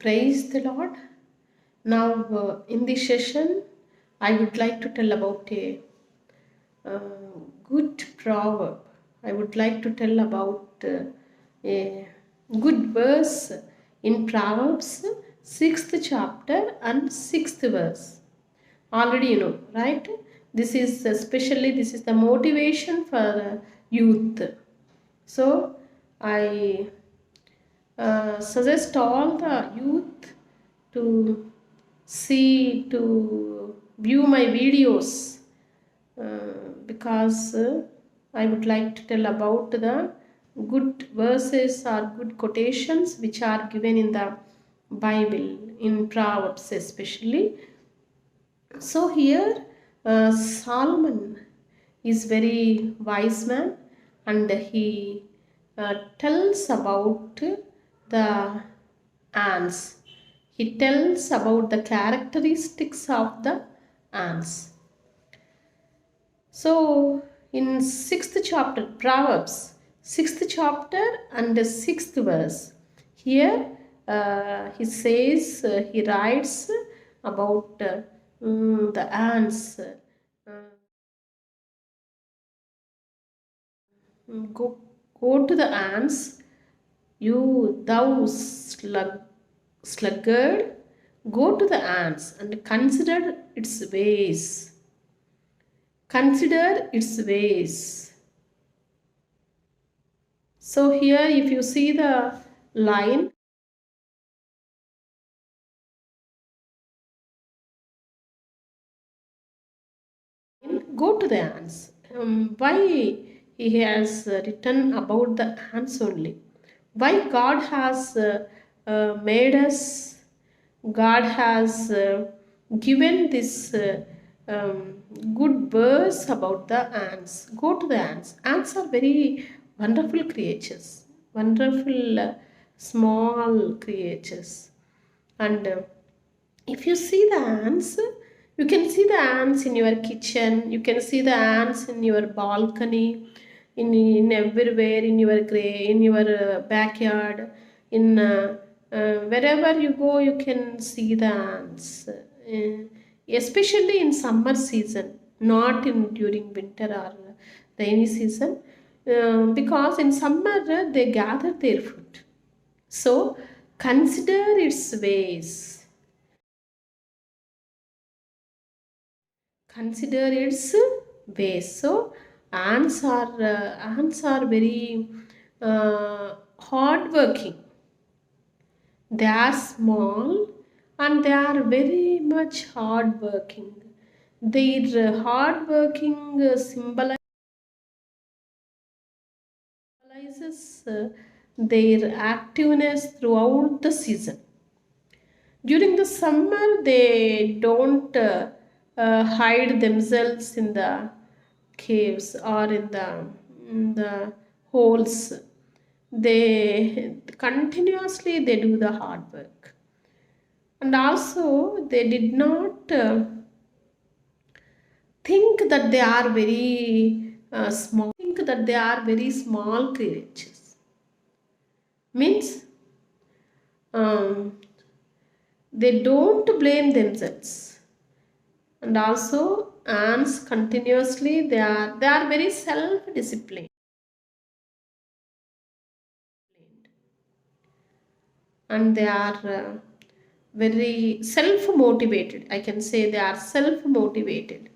Praise the Lord. Now, in this session, I would like to tell about a good proverb. I would like to tell about a good verse in Proverbs, 6th chapter and 6th verse. Already you know, right? This is the motivation for youth. So, I suggest all the youth to view my videos because I would like to tell about the good verses or good quotations which are given in the Bible, in Proverbs especially. So here Solomon is very wise man, and he tells about the ants. He tells about the characteristics of the ants. So in 6th chapter, Proverbs, 6th chapter and the 6th verse, here he says, he writes about the ants. Go to the ants, thou sluggard, go to the ants and consider its ways. Consider its ways. So here if you see the line, go to the ants. Why he has written about the ants only? Why God has made us, God has given this good verse about the ants. Go to the ants. Ants are very wonderful creatures, wonderful small creatures. And if you see the ants, you can see the ants in your kitchen, you can see the ants in your balcony, in everywhere, in your backyard, in wherever you go, you can see the ants. Especially in summer season, not in during winter or rainy season, because in summer they gather their food. So consider its ways. Consider its ways. So ants are very hard working. They are small and they are very much hard working. Their hard working symbolizes their activeness throughout the season. During the summer, they don't hide themselves in the caves or in the holes. They continuously they do the hard work, and also they did not think that they are very small. Think that they are very small creatures. Means they don't blame themselves, and also ants continuously they are very self-disciplined, and they are very self-motivated. I can say they are self-motivated.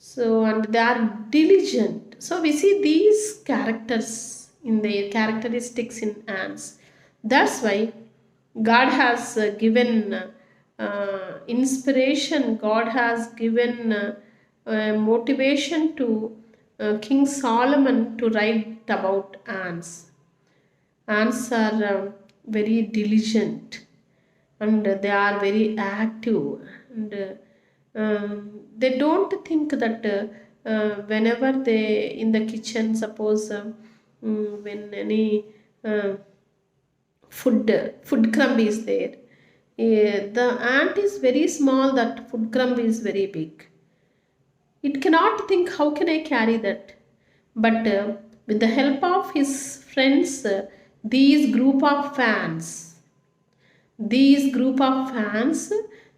So, and they are diligent. So we see these characters in their characteristics in ants. That's why God has given inspiration. God has given motivation to King Solomon to write about ants. Ants are very diligent, and they are very active, and they don't think that whenever they in the kitchen, suppose when any food crumb is there, the ant is very small, that food crumb is very big. It cannot think, how can I carry that? But with the help of his friends, these group of fans, These group of ants,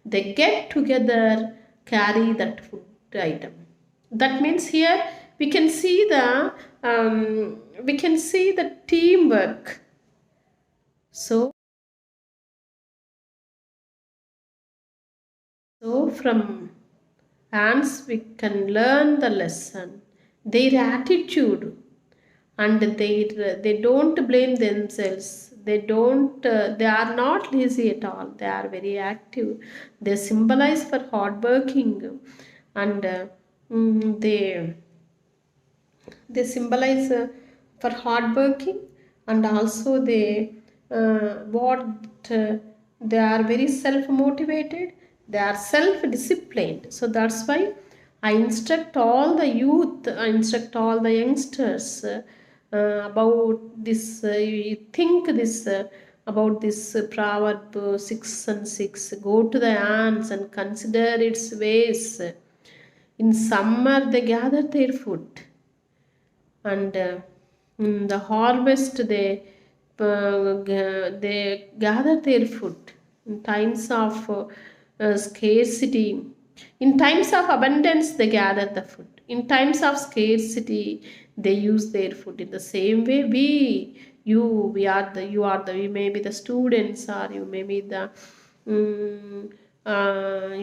they get together, carry that food item. That means here we can see the teamwork. So from ants we can learn the lesson, their attitude, and they don't blame themselves. They are not lazy at all. They are very active. They symbolize for hardworking, and they symbolize for hardworking, and also what uh, they are very self motivated, they are self disciplined. So that's why I instruct all the youth, I instruct all the youngsters about this you think this about this proverb 6 and 6. Go to the ants and consider its ways. In summer they gather their food, and in the harvest they gather their food. In times of scarcity, in times of abundance they gather the food. In times of scarcity they use their food. In the same way we are the you are the, you may be the students, or you may be the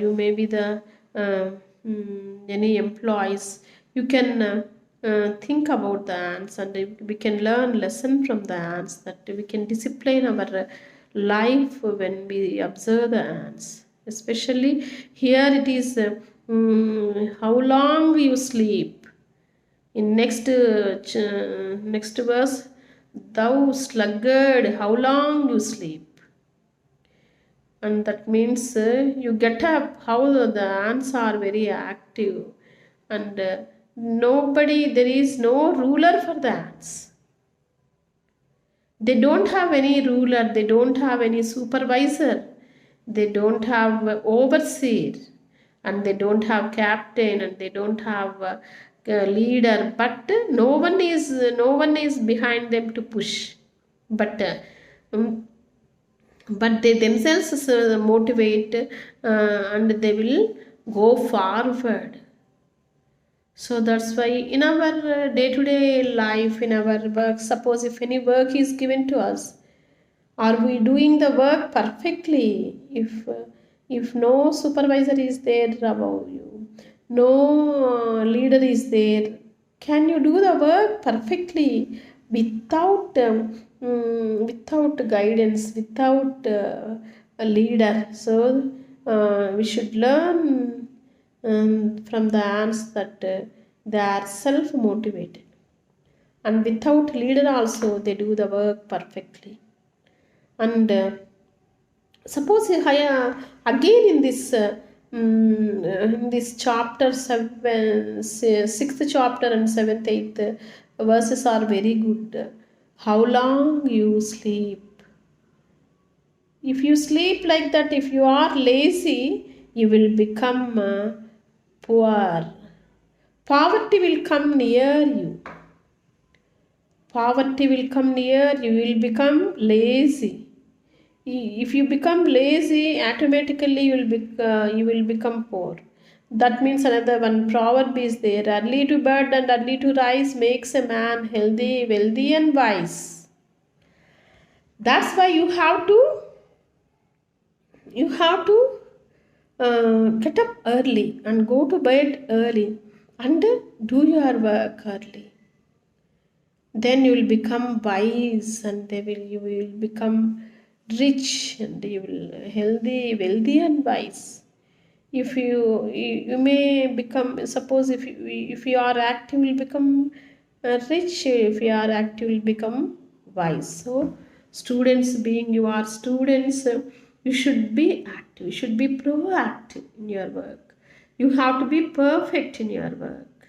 you may be the any employees. You can think about the ants, and we can learn lesson from the ants, that we can discipline our life when we observe the ants. Especially here it is how long you sleep. In next verse, thou sluggard, how long you sleep. And that means you get up. How the ants are very active, and there is no ruler for the ants. They don't have any ruler, they don't have any supervisor, they don't have overseer, and they don't have captain, and they don't have a leader. But no one is behind them to push. But um, but they themselves motivate, and they will go forward. So that's why in our day-to-day life, in our work, suppose if any work is given to us, are we doing the work perfectly? If no supervisor is there above you, no leader is there, can you do the work perfectly without without guidance, without a leader? So we should learn from the ants that they are self motivated, and without leader also they do the work perfectly. And again in this chapter 7, 6th chapter and 7th, 8th verses are very good. How long you sleep. If you sleep like that, if you are lazy, you will become poor. Poverty will come near you. Poverty will come near you. You will become lazy. If you become lazy, automatically you will become poor. That means another one proverb is there: early to bed and early to rise makes a man healthy, wealthy, and wise. That's why you have to get up early and go to bed early and do your work early. Then you will become wise, and you will become rich, and you will healthy, wealthy, and wise. If you may become, suppose if you are active, you will become rich. If you are active, you will become wise. So students, being you are students, you should be active, you should be proactive in your work. You have to be perfect in your work.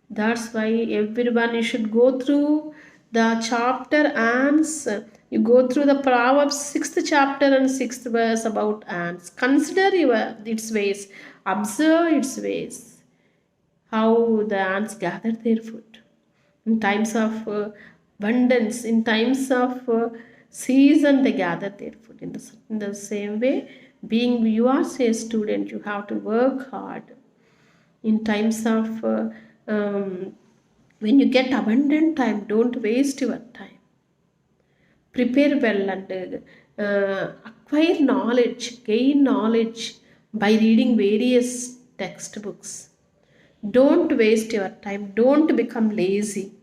That's why everyone, you should go through the chapter ants. You go through the Proverbs 6th chapter and 6th verse about ants. Consider its ways. Observe its ways. How the ants gather their food. In times of abundance, in times of season they gather their food. In the same way, being you are a student, you have to work hard in times of when you get abundant time. Don't waste your time. Prepare well and acquire knowledge, gain knowledge by reading various textbooks. Don't waste your time. Don't become lazy.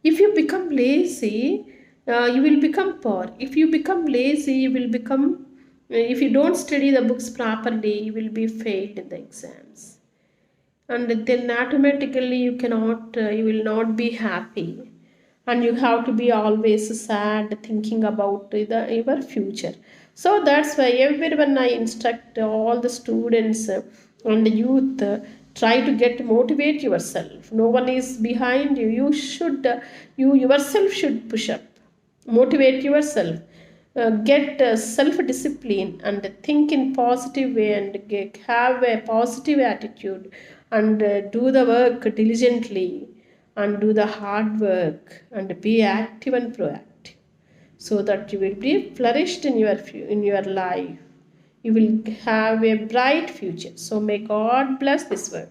If you become lazy, you will become poor. If you become lazy, you will become, if you don't study the books properly, you will be failed in the exams. And then automatically you will not be happy. And you have to be always sad thinking about your future. So that's why everyone I instruct all the students and youth, try to get motivate yourself. No one is behind you. You yourself should push up, motivate yourself, get self discipline and think in positive way and have a positive attitude and do the work diligently and do the hard work and be active and proactive, so that you will be flourished in your life. You will have a bright future. So may God bless this word.